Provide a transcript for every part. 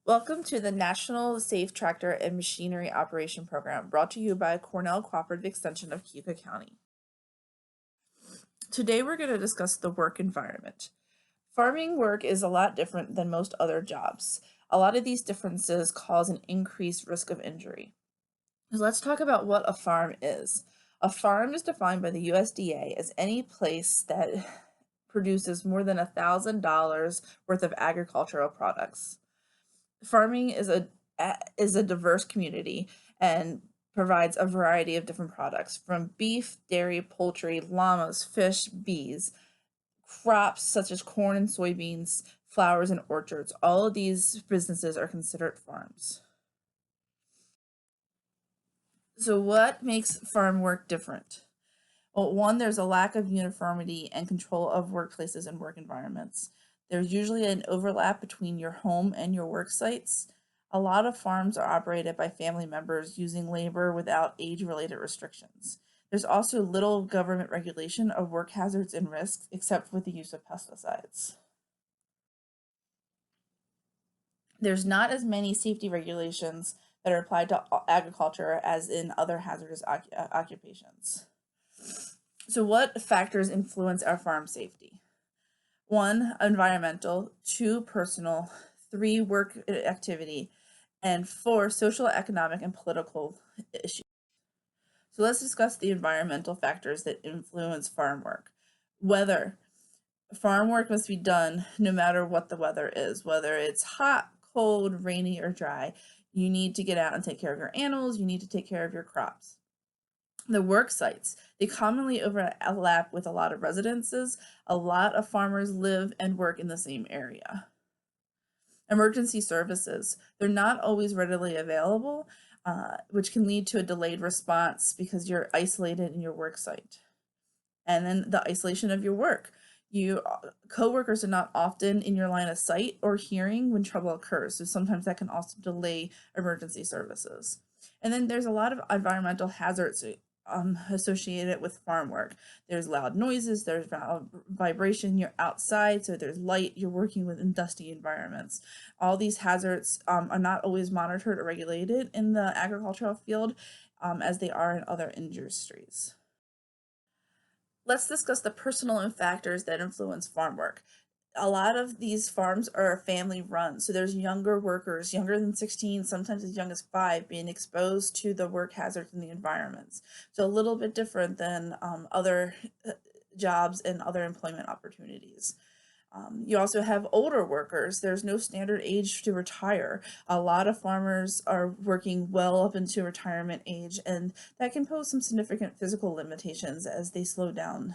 Welcome to the National Safe Tractor and Machinery Operation Program, brought to you by Cornell Cooperative Extension of Keokuk County. Today we're going to discuss the work environment. Farming work is a lot different than most other jobs. A lot of these differences cause an increased risk of injury. So let's talk about what a farm is. A farm is defined by the USDA as any place that produces more than $1,000 worth of agricultural products. Farming is a diverse community and provides a variety of different products from beef, dairy, poultry, llamas, fish, bees, crops such as corn and soybeans, flowers and orchards. All of these businesses are considered farms. So what makes farm work different? Well, one, there's a lack of uniformity and control of workplaces and work environments. There's usually an overlap between your home and your work sites. A lot of farms are operated by family members using labor without age-related restrictions. There's also little government regulation of work hazards and risks, except with the use of pesticides. There's not as many safety regulations that are applied to agriculture as in other hazardous occupations. So what factors influence our farm safety? One, environmental, two, personal, three, work activity, and four, social, economic, and political issues. So let's discuss the environmental factors that influence farm work. Weather. Farm work must be done no matter what the weather is, whether it's hot, cold, rainy, or dry. You need to get out and take care of your animals. You need to take care of your crops. The work sites, they commonly overlap with a lot of residences. A lot of farmers live and work in the same area. Emergency services, they're not always readily available, which can lead to a delayed response because you're isolated in your work site. And then the isolation of your work. Coworkers are not often in your line of sight or hearing when trouble occurs, so sometimes that can also delay emergency services. And then there's a lot of environmental hazards associated with farm work. There's loud noises, there's vibration, you're outside, so there's light, you're working within dusty environments. All these hazards are not always monitored or regulated in the agricultural field as they are in other industries. Let's discuss the personal factors that influence farm work. A lot of these farms are family run, so there's younger workers, younger than 16, sometimes as young as 5, being exposed to the work hazards in the environments. So a little bit different than other jobs and other employment opportunities. You also have older workers. There's no standard age to retire. A lot of farmers are working well up into retirement age, and that can pose some significant physical limitations as they slow down.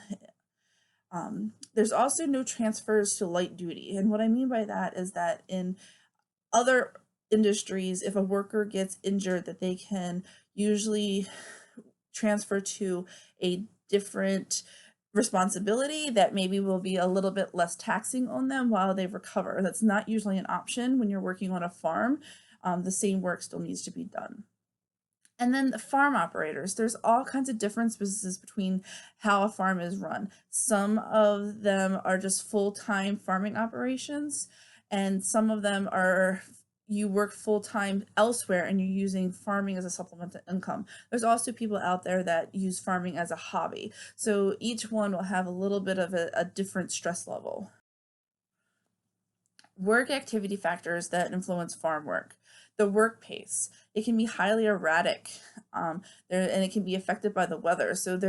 There's also no transfers to light duty. And what I mean by that is that in other industries, if a worker gets injured, that they can usually transfer to a different responsibility that maybe will be a little bit less taxing on them while they recover. That's not usually an option when you're working on a farm. The same work still needs to be done. And then the farm operators, there's all kinds of differences between how a farm is run. Some of them are just full-time farming operations, and some of them are you work full-time elsewhere and you're using farming as a supplement to income. There's also people out there that use farming as a hobby. So each one will have a little bit of a different stress level. Work activity factors that influence farm work. The work pace. It can be highly erratic, and it can be affected by the weather. So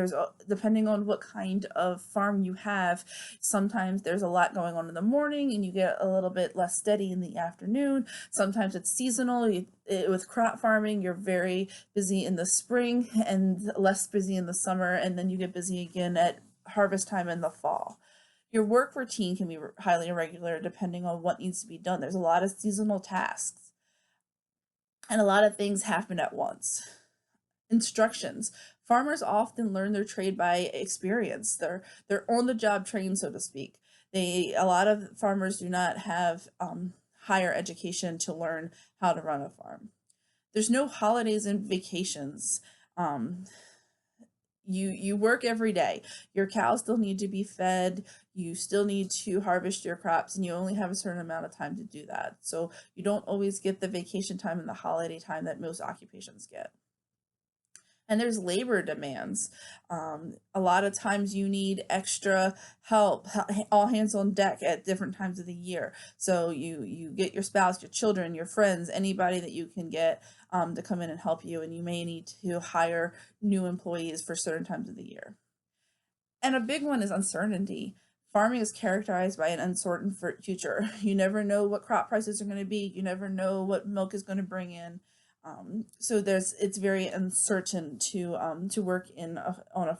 depending on what kind of farm you have, sometimes there's a lot going on in the morning and you get a little bit less steady in the afternoon. Sometimes it's seasonal. With crop farming, you're very busy in the spring and less busy in the summer, and then you get busy again at harvest time in the fall. Your work routine can be highly irregular depending on what needs to be done. There's a lot of seasonal tasks and a lot of things happen at once. Instructions. Farmers often learn their trade by experience. They're on the job trained, so to speak. A lot of farmers do not have higher education to learn how to run a farm. There's no holidays and vacations. You work every day. Your cows still need to be fed. You still need to harvest your crops, and you only have a certain amount of time to do that. So you don't always get the vacation time and the holiday time that most occupations get. And there's labor demands. A lot of times you need extra help, all hands on deck at different times of the year. So you get your spouse, your children, your friends, anybody that you can get to come in and help you, and you may need to hire new employees for certain times of the year. And a big one is uncertainty. Farming is characterized by an uncertain future. You never know what crop prices are going to be. You never know what milk is going to bring in. So it's very uncertain to work on a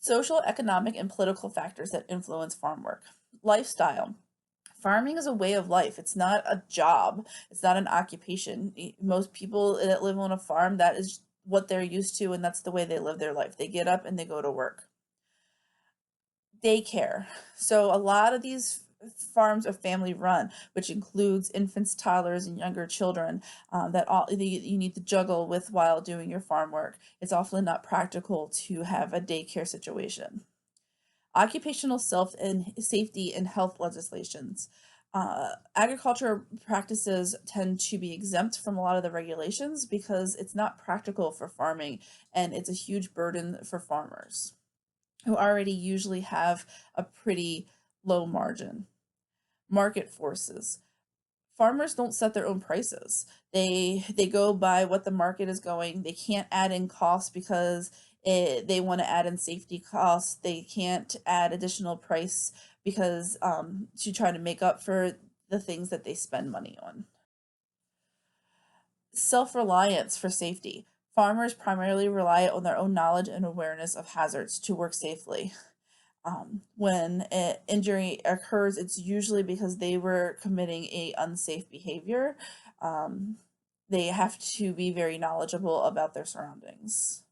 social, economic, and political factors that influence farm work. Lifestyle. Farming is a way of life. It's not a job. It's not an occupation. Most people that live on a farm, that is what they're used to, and that's the way they live their life. They get up and they go to work. Daycare. So a lot of these farms are family run, which includes infants, toddlers, and younger children that all you need to juggle with while doing your farm work. It's often not practical to have a daycare situation. Occupational self and safety and health legislations. Agriculture practices tend to be exempt from a lot of the regulations because it's not practical for farming, and it's a huge burden for farmers who already usually have a pretty low margin. Market forces. Farmers don't set their own prices. They go by what the market is going. They can't add in costs because they want to add in safety costs. They can't add additional price because to try to make up for the things that they spend money on. Self-reliance for safety. Farmers primarily rely on their own knowledge and awareness of hazards to work safely. When an injury occurs, it's usually because they were committing a unsafe behavior. Um, they have to be very knowledgeable about their surroundings.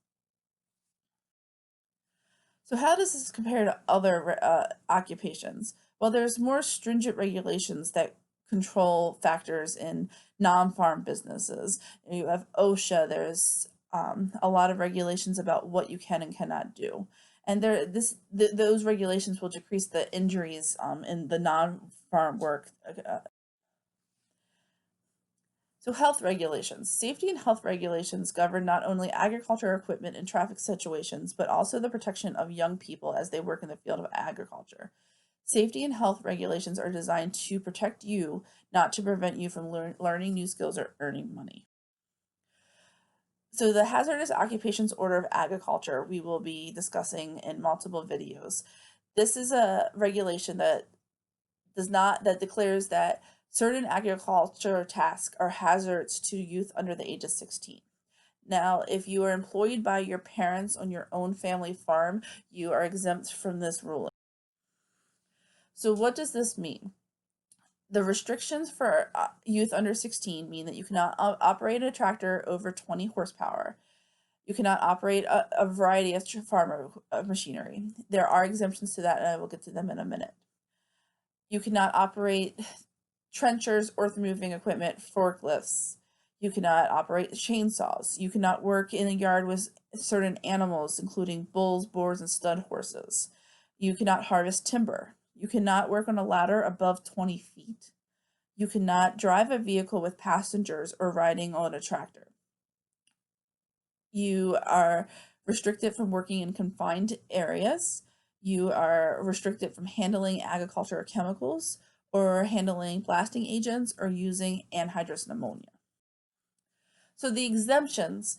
So how does this compare to other occupations? Well, there's more stringent regulations that control factors in non-farm businesses. You have OSHA, there's a lot of regulations about what you can and cannot do. And those regulations will decrease the injuries in the non-farm work. So health regulations. Safety and health regulations govern not only agriculture equipment and traffic situations, but also the protection of young people as they work in the field of agriculture. Safety and health regulations are designed to protect you, not to prevent you from learning new skills or earning money. So the Hazardous Occupations Order of Agriculture we will be discussing in multiple videos. This is a regulation that declares that certain agriculture tasks are hazards to youth under the age of 16. Now, if you are employed by your parents on your own family farm, you are exempt from this ruling. So what does this mean? The restrictions for youth under 16 mean that you cannot operate a tractor over 20 horsepower. You cannot operate a variety of farm machinery. There are exemptions to that, and I will get to them in a minute. You cannot operate trenchers, earth moving equipment, forklifts. You cannot operate chainsaws. You cannot work in a yard with certain animals, including bulls, boars, and stud horses. You cannot harvest timber. You cannot work on a ladder above 20 feet. You cannot drive a vehicle with passengers or riding on a tractor. You are restricted from working in confined areas. You are restricted from handling agricultural chemicals or handling blasting agents or using anhydrous ammonia. So the exemptions: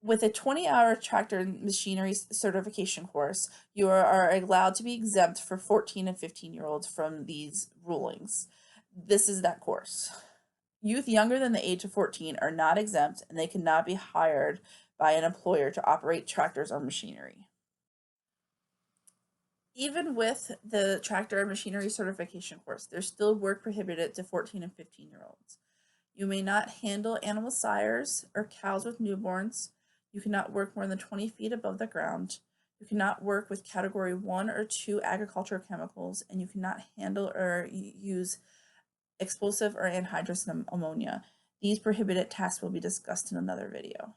with a 20-hour tractor machinery certification course, you are allowed to be exempt for 14 and 15-year-olds from these rulings. This is that course. Youth younger than the age of 14 are not exempt, and they cannot be hired by an employer to operate tractors or machinery. Even with the tractor and machinery certification course, there's still work prohibited to 14 and 15-year-olds. You may not handle animal sires or cows with newborns. You cannot work more than 20 feet above the ground. You cannot work with category 1 or 2 agricultural chemicals, and you cannot handle or use explosive or anhydrous ammonia. These prohibited tasks will be discussed in another video.